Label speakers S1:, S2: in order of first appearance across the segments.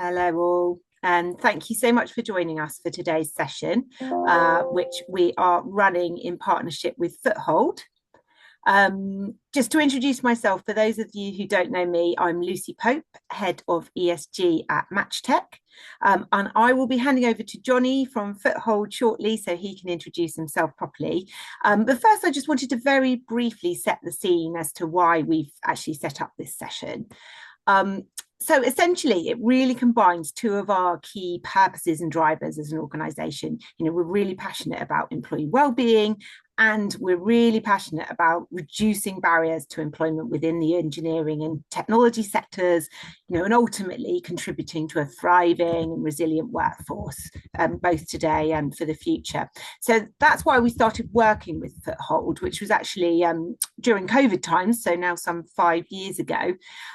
S1: Hello, all, and thank you so much for joining us for today's session, which we are running in partnership with Foothold. Just to introduce myself, for those of you who don't know me, I'm Lucy Pope, Head of ESG at MatchTech, and I will be handing over to Johnny from Foothold shortly so he can introduce himself properly. But first, I just wanted to very briefly set the scene as to why we've actually set up this session. Um, so essentially, it really combines two of our key purposes and drivers as an organisation. We're really passionate about employee well-being, and we're really passionate about reducing barriers to employment within the engineering and technology sectors, and ultimately contributing to a thriving and resilient workforce, both today and for the future. So that's why we started working with Foothold, which was actually during COVID times, so now some 5 years ago.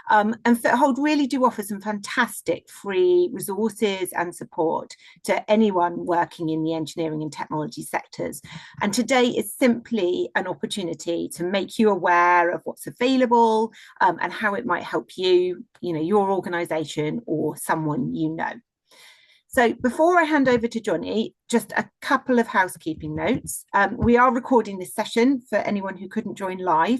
S1: And Foothold really do offer some fantastic free resources and support to anyone working in the engineering and technology sectors. And today is simply an opportunity to make you aware of what's available, and how it might help you, your organisation or someone you know. So before I hand over to Johnny, just a couple of housekeeping notes. We are recording this session for anyone who couldn't join live.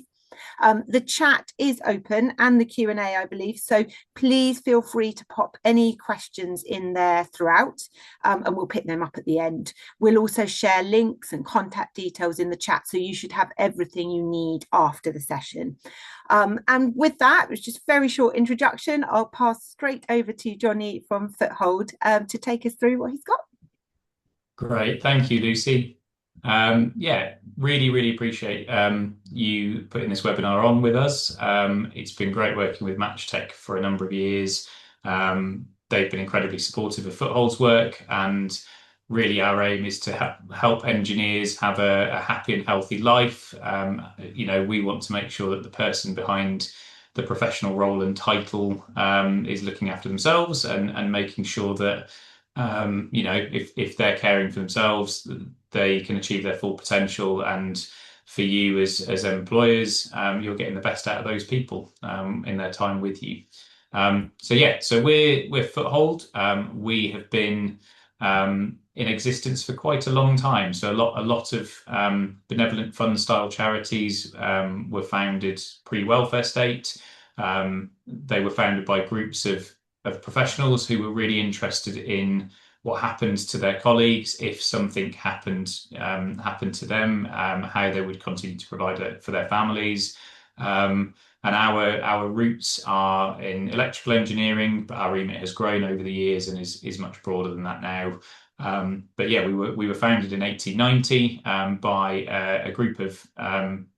S1: The chat is open and the Q&A, I believe, so please feel free to pop any questions in there throughout, and we'll pick them up at the end. We'll also share links and contact details in the chat, so you should have everything you need after the session. And with that, it was just a very short introduction. I'll pass straight over to Johnny from Foothold to take us through what he's got.
S2: Great, thank you, Lucy. Yeah, really appreciate you putting this webinar on with us. It's been great working with MatchTech for a number of years. They've been incredibly supportive of Foothold's work, and really our aim is to help engineers have a happy and healthy life. We want to make sure that the person behind the professional role and title is looking after themselves and making sure that if they're caring for themselves, they can achieve their full potential. And for you as employers, you're getting the best out of those people in their time with you. So we're Foothold. We have been in existence for quite a long time. So a lot of benevolent fund style charities were founded pre-welfare state. They were founded by groups of professionals who were really interested in what happens to their colleagues if something happened to them, how they would continue to provide it for their families. And our roots are in electrical engineering, but our remit has grown over the years and is much broader than that now. But yeah, we were founded in 1890 by a group of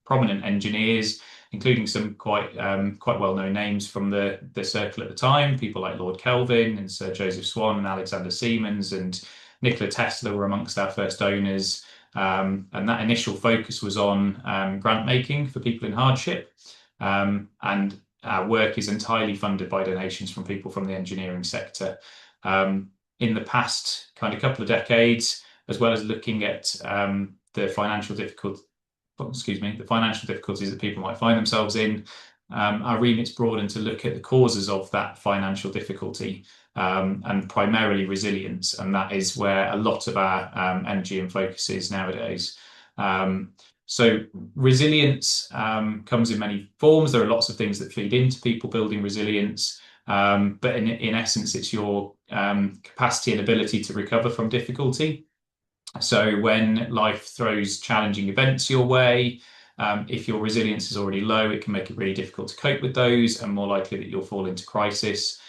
S2: prominent engineers, including some quite well-known names from the circle at the time. People like Lord Kelvin and Sir Joseph Swan and Alexander Siemens and Nikola Tesla were amongst our first owners. And that initial focus was on grant making for people in hardship. And our work is entirely funded by donations from people from the engineering sector. In the past kind of couple of decades, as well as looking at the financial difficulties that people might find themselves in, our remit's broadened to look at the causes of that financial difficulty, and primarily resilience, and that is where a lot of our energy and focus is nowadays. So resilience comes in many forms. There are lots of things that feed into people building resilience, but in essence, it's your capacity and ability to recover from difficulty. So when life throws challenging events your way, if your resilience is already low, it can make it really difficult to cope with those and more likely that you'll fall into crisis.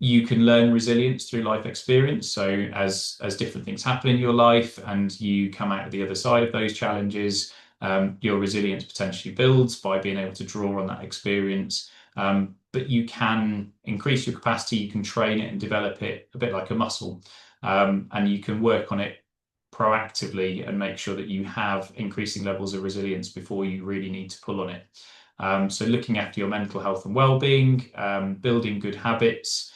S2: You can learn resilience through life experience. So as different things happen in your life and you come out of the other side of those challenges, your resilience potentially builds by being able to draw on that experience. But you can increase your capacity, you can train it and develop it a bit like a muscle. And you can work on it proactively and make sure that you have increasing levels of resilience before you really need to pull on it. So looking after your mental health and well-being, building good habits,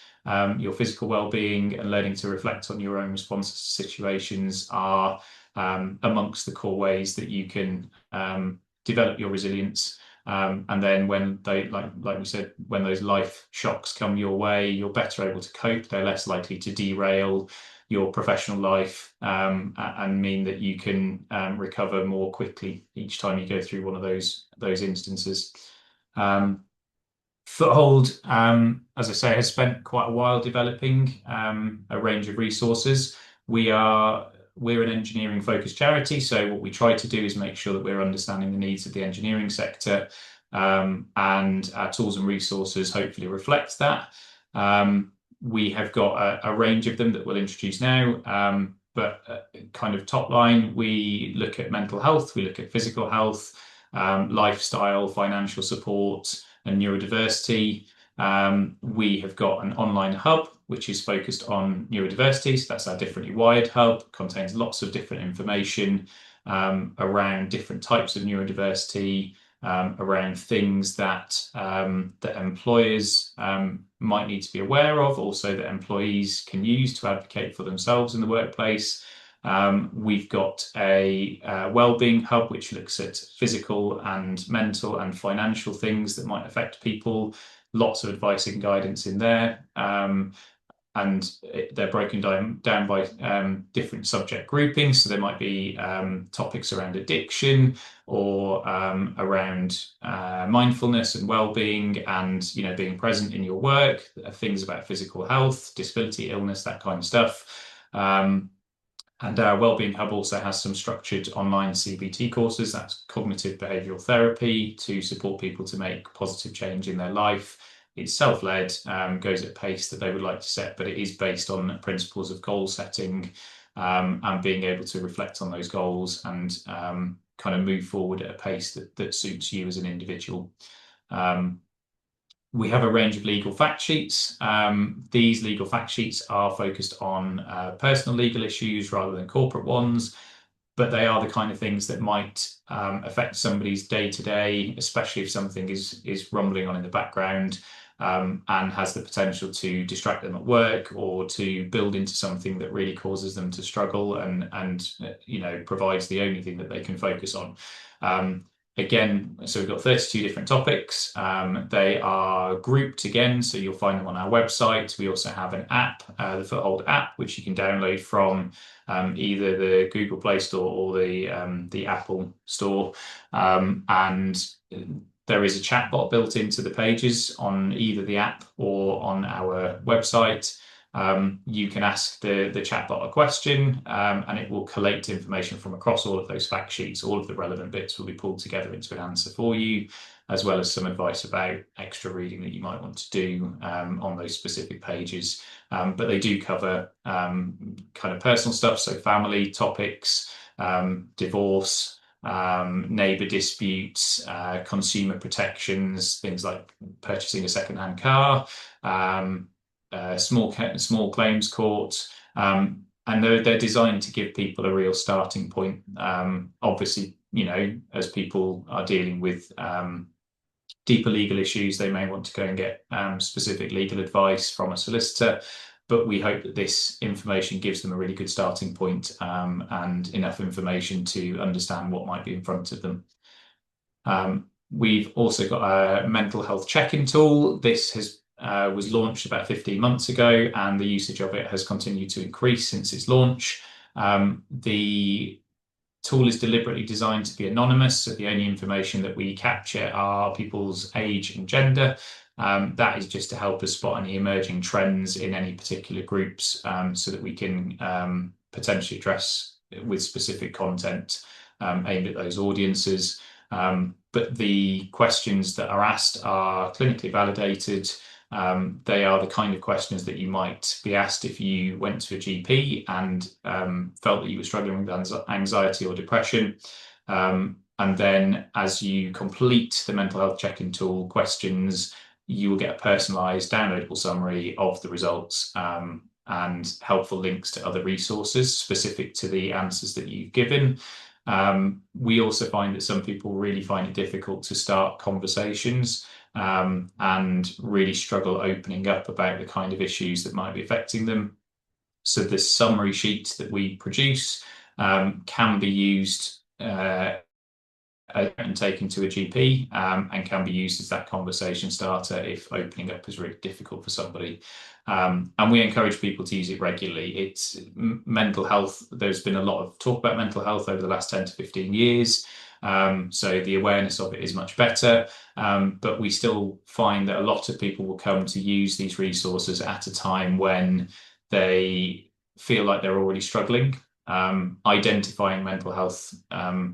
S2: your physical well-being, and learning to reflect on your own responses to situations are amongst the core ways that you can develop your resilience. And then when they, like we said, when those life shocks come your way, you're better able to cope. They're less likely to derail your professional life, and mean that you can recover more quickly each time you go through one of those instances. Um, Foothold, as I say, has spent quite a while developing a range of resources. We're an engineering focused charity, so what we try to do is make sure that we're understanding the needs of the engineering sector, and our tools and resources hopefully reflect that. We have got a range of them that we'll introduce now, but kind of top line, we look at mental health, we look at physical health, lifestyle, financial support, and neurodiversity. We have got an online hub which is focused on neurodiversity. So that's our Differently Wired hub, contains lots of different information around different types of neurodiversity, around things that that employers might need to be aware of, also that employees can use to advocate for themselves in the workplace. We've got a wellbeing hub which looks at physical and mental and financial things that might affect people. Lots of advice and guidance in there. And they're broken down by different subject groupings. So there might be topics around addiction or around mindfulness and well-being, and being present in your work, things about physical health, disability, illness, that kind of stuff. And our Wellbeing Hub also has some structured online CBT courses, that's cognitive behavioural therapy, to support people to make positive change in their life. It's self-led, goes at a pace that they would like to set, but it is based on principles of goal setting, and being able to reflect on those goals and kind of move forward at a pace that suits you as an individual. We have a range of legal fact sheets. These legal fact sheets are focused on personal legal issues rather than corporate ones, but they are the kind of things that might affect somebody's day to day, especially if something is rumbling on in the background, and has the potential to distract them at work or to build into something that really causes them to struggle and provides the only thing that they can focus on. Again, so we've got 32 different topics. They are grouped again, so you'll find them on our website. We also have an app, the Foothold app, which you can download from either the Google Play Store or the Apple Store. And there is a chatbot built into the pages on either the app or on our website. You can ask the chatbot a question, and it will collate information from across all of those fact sheets. All of the relevant bits will be pulled together into an answer for you, as well as some advice about extra reading that you might want to do on those specific pages. But they do cover kind of personal stuff, so family topics, divorce, neighbour disputes, consumer protections, things like purchasing a second-hand car, small claims court, and they're designed to give people a real starting point. Obviously, as people are dealing with deeper legal issues, they may want to go and get specific legal advice from a solicitor. But we hope that this information gives them a really good starting point, and enough information to understand what might be in front of them. We've also got a mental health check-in tool. This was launched about 15 months ago, and the usage of it has continued to increase since its launch. The tool is deliberately designed to be anonymous, so the only information that we capture are people's age and gender. That is just to help us spot any emerging trends in any particular groups, so that we can potentially address with specific content aimed at those audiences. But the questions that are asked are clinically validated. They are the kind of questions that you might be asked if you went to a GP and felt that you were struggling with anxiety or depression. And then as you complete the mental health check-in tool questions, you will get a personalised downloadable summary of the results, and helpful links to other resources specific to the answers that you've given. We also find that some people really find it difficult to start conversations, and really struggle opening up about the kind of issues that might be affecting them. So the summary sheet that we produce can be used and taken to a GP, and can be used as that conversation starter if opening up is really difficult for somebody. And we encourage people to use it regularly. It's mental health. There's been a lot of talk about mental health over the last 10 to 15 years. So the awareness of it is much better. But we still find that a lot of people will come to use these resources at a time when they feel like they're already struggling. Identifying mental health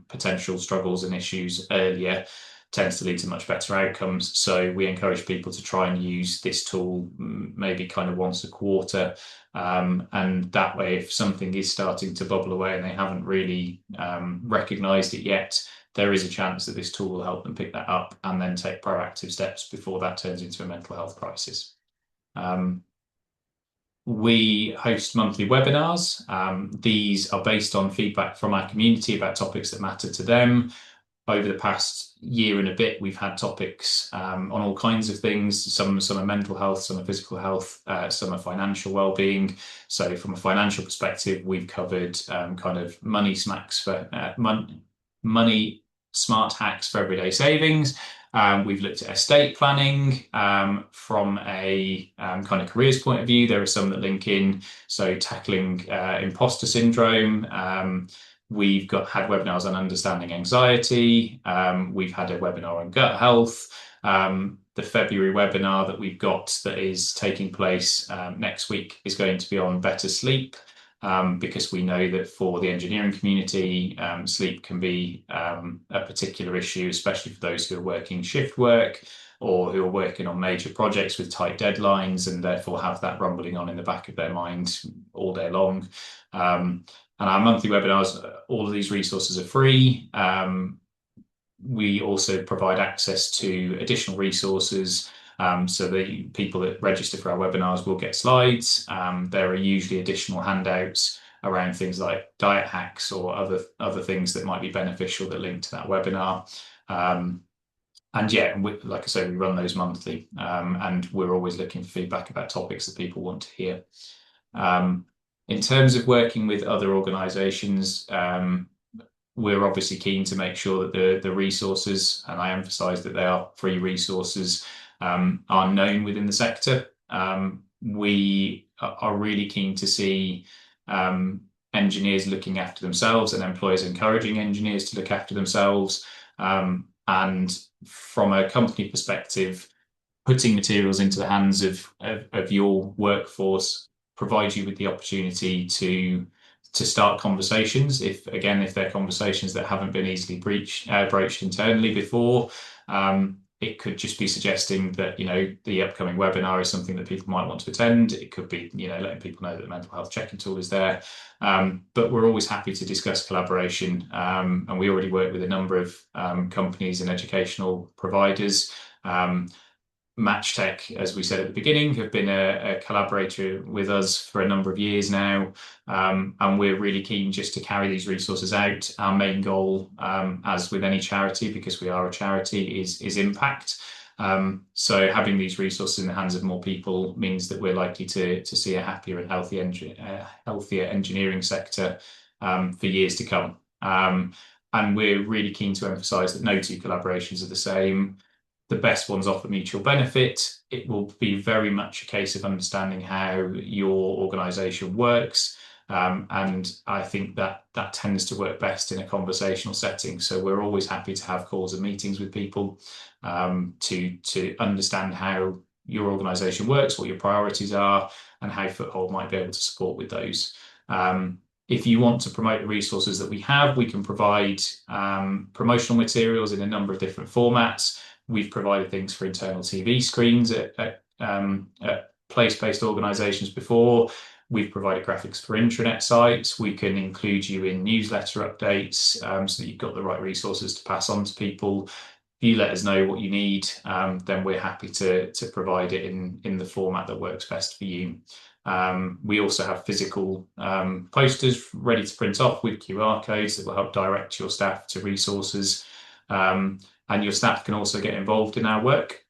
S2: potential struggles and issues earlier tends to lead to much better outcomes. So we encourage people to try and use this tool maybe kind of once a quarter. And that way, if something is starting to bubble away and they haven't really recognized it yet, there is a chance that this tool will help them pick that up and then take proactive steps before that turns into a mental health crisis. We host monthly webinars. These are based on feedback from our community about topics that matter to them. Over the past year and a bit, we've had topics on all kinds of things. Some are mental health, some are physical health, some are financial well-being. So from a financial perspective, we've covered kind of money smart hacks for everyday savings. We've looked at estate planning from a kind of careers point of view. There are some that link in, so tackling imposter syndrome. We've had webinars on understanding anxiety. We've had a webinar on gut health. The February webinar that we've got that is taking place next week is going to be on better sleep. Because we know that for the engineering community, sleep can be a particular issue, especially for those who are working shift work or who are working on major projects with tight deadlines and therefore have that rumbling on in the back of their mind all day long. And our monthly webinars, all of these resources are free. We also provide access to additional resources. So the people that register for our webinars will get slides. There are usually additional handouts around things like diet hacks or other things that might be beneficial that link to that webinar. And yeah, like I say, we run those monthly, and we're always looking for feedback about topics that people want to hear. In terms of working with other organisations, we're obviously keen to make sure that the resources, and I emphasise that they are free resources, are known within the sector. We are really keen to see engineers looking after themselves and employers encouraging engineers to look after themselves. And from a company perspective, putting materials into the hands of your workforce provides you with the opportunity to start conversations. If they're conversations that haven't been easily broached internally before, it could just be suggesting that, the upcoming webinar is something that people might want to attend. It could be, letting people know that the mental health checking tool is there. But we're always happy to discuss collaboration. And we already work with a number of companies and educational providers. MatchTech, as we said at the beginning, have been a collaborator with us for a number of years now, and we're really keen just to carry these resources out. Our main goal, as with any charity, because we are a charity, is impact. So having these resources in the hands of more people means that we're likely to see a happier and healthier engineering sector for years to come. And we're really keen to emphasise that no two collaborations are the same. The best ones offer mutual benefit. It will be very much a case of understanding how your organisation works. And I think that tends to work best in a conversational setting. So we're always happy to have calls and meetings with people to understand how your organisation works, what your priorities are, and how Foothold might be able to support with those. If you want to promote the resources that we have, we can provide promotional materials in a number of different formats. We've provided things for internal TV screens at place-based organisations before. We've provided graphics for intranet sites. We can include you in newsletter updates so that you've got the right resources to pass on to people. If you let us know what you need, then we're happy to provide it in the format that works best for you. We also have physical posters ready to print off with QR codes that will help direct your staff to resources. And your staff can also get involved in our work.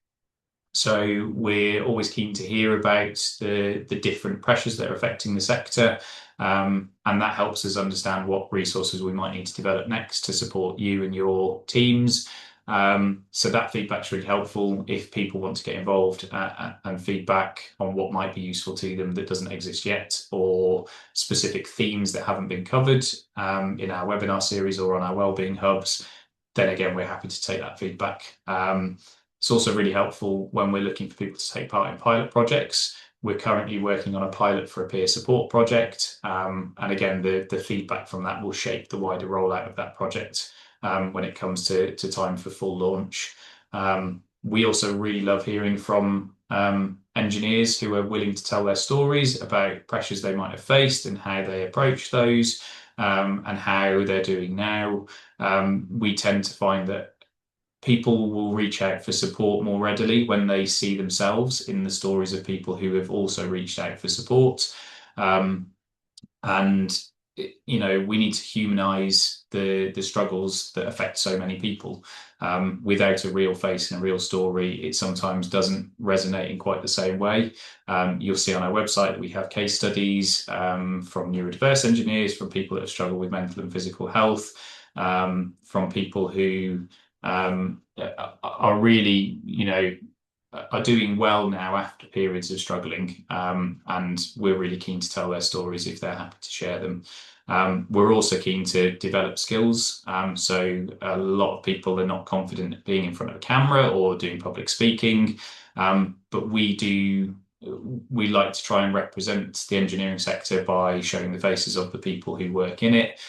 S2: So we're always keen to hear about the different pressures that are affecting the sector. And that helps us understand what resources we might need to develop next to support you and your teams. So that feedback's really helpful if people want to get involved and feedback on what might be useful to them that doesn't exist yet, or specific themes that haven't been covered in our webinar series or on our wellbeing hubs. Then again, we're happy to take that feedback. It's also really helpful when we're looking for people to take part in pilot projects. We're currently working on a pilot for a peer support project. And again, the feedback from that will shape the wider rollout of that project when it comes to time for full launch. We also really love hearing from engineers who are willing to tell their stories about pressures they might have faced and how they approach those, and how they're doing now. We tend to find that people will reach out for support more readily when they see themselves in the stories of people who have also reached out for support. And we need to humanize the struggles that affect so many people. Without a real face and a real story, it sometimes doesn't resonate in quite the same way. You'll see on our website that we have case studies from neurodiverse engineers, from people that have struggled with mental and physical health, from people who are really, are doing well now after periods of struggling, and we're really keen to tell their stories if they're happy to share them. We're also keen to develop skills. So a lot of people are not confident being in front of a camera or doing public speaking, but we like to try and represent the engineering sector by showing the faces of the people who work in it.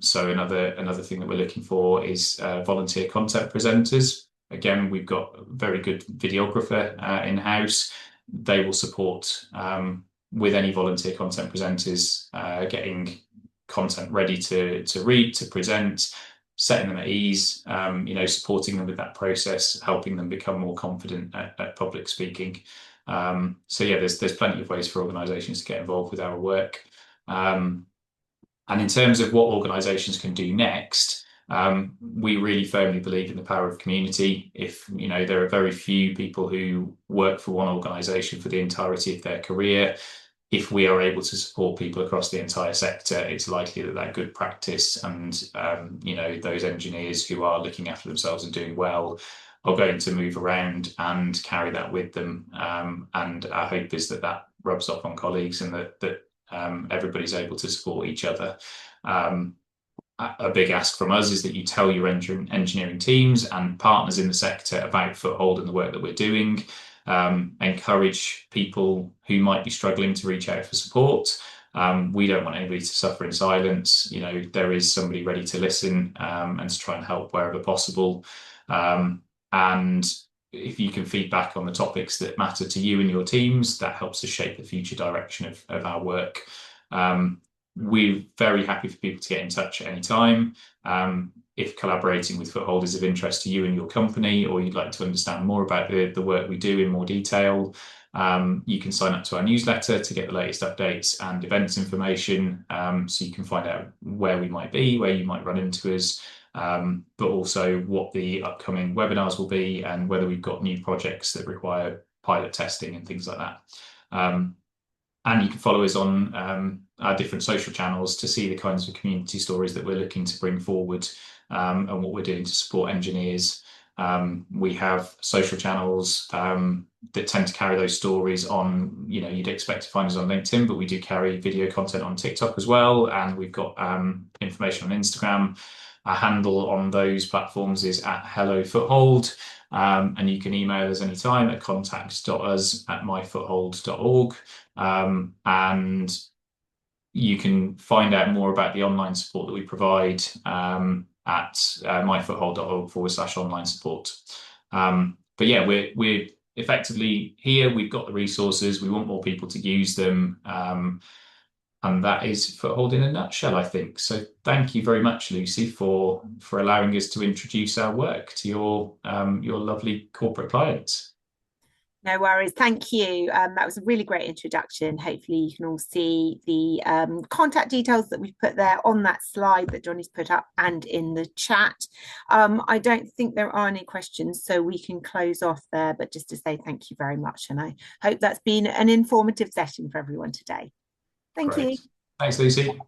S2: So another thing that we're looking for is volunteer content presenters. Again, we've got a very good videographer in-house. They will support with any volunteer content presenters getting content ready to read, to present, setting them at ease, supporting them with that process, helping them become more confident at public speaking. So yeah, there's plenty of ways for organisations to get involved with our work. And in terms of what organisations can do next, we really firmly believe in the power of community. If there are very few people who work for one organisation for the entirety of their career, if we are able to support people across the entire sector, it's likely that good practice and those engineers who are looking after themselves and doing well are going to move around and carry that with them. And our hope is that rubs off on colleagues and that everybody's able to support each other. A big ask from us is that you tell your engineering teams and partners in the sector about Foothold and the work that we're doing. Encourage people who might be struggling to reach out for support. We don't want anybody to suffer in silence. There is somebody ready to listen and to try and help wherever possible. And if you can feedback on the topics that matter to you and your teams, that helps us shape the future direction of our work. We're very happy for people to get in touch at any time. If collaborating with Foothold is of interest to you and your company, or you'd like to understand more about the work we do in more detail, you can sign up to our newsletter to get the latest updates and events information, so you can find out where we might be, where you might run into us, but also what the upcoming webinars will be and whether we've got new projects that require pilot testing and things like that. And you can follow us on our different social channels to see the kinds of community stories that we're looking to bring forward, and what we're doing to support engineers. We have social channels that tend to carry those stories on, you'd expect to find us on LinkedIn, but we do carry video content on TikTok as well. And we've got information on Instagram. Our handle on those platforms is @HelloFoothold. And you can email us anytime at contact.us@myfoothold.org. And you can find out more about the online support that we provide at myfoothold.org/online support. But yeah, we're effectively here. We've got the resources. We want more people to use them. And that is Foothold in a nutshell, I think. So thank you very much, Lucy, for allowing us to introduce our work to your lovely corporate clients.
S1: No worries. Thank you. That was a really great introduction. Hopefully you can all see the contact details that we've put there on that slide that Johnny's put up and in the chat. I don't think there are any questions, so we can close off there, but just to say thank you very much. And I hope that's been an informative session for everyone today. Thank
S2: Great.
S1: you.
S2: Thanks, Lucy.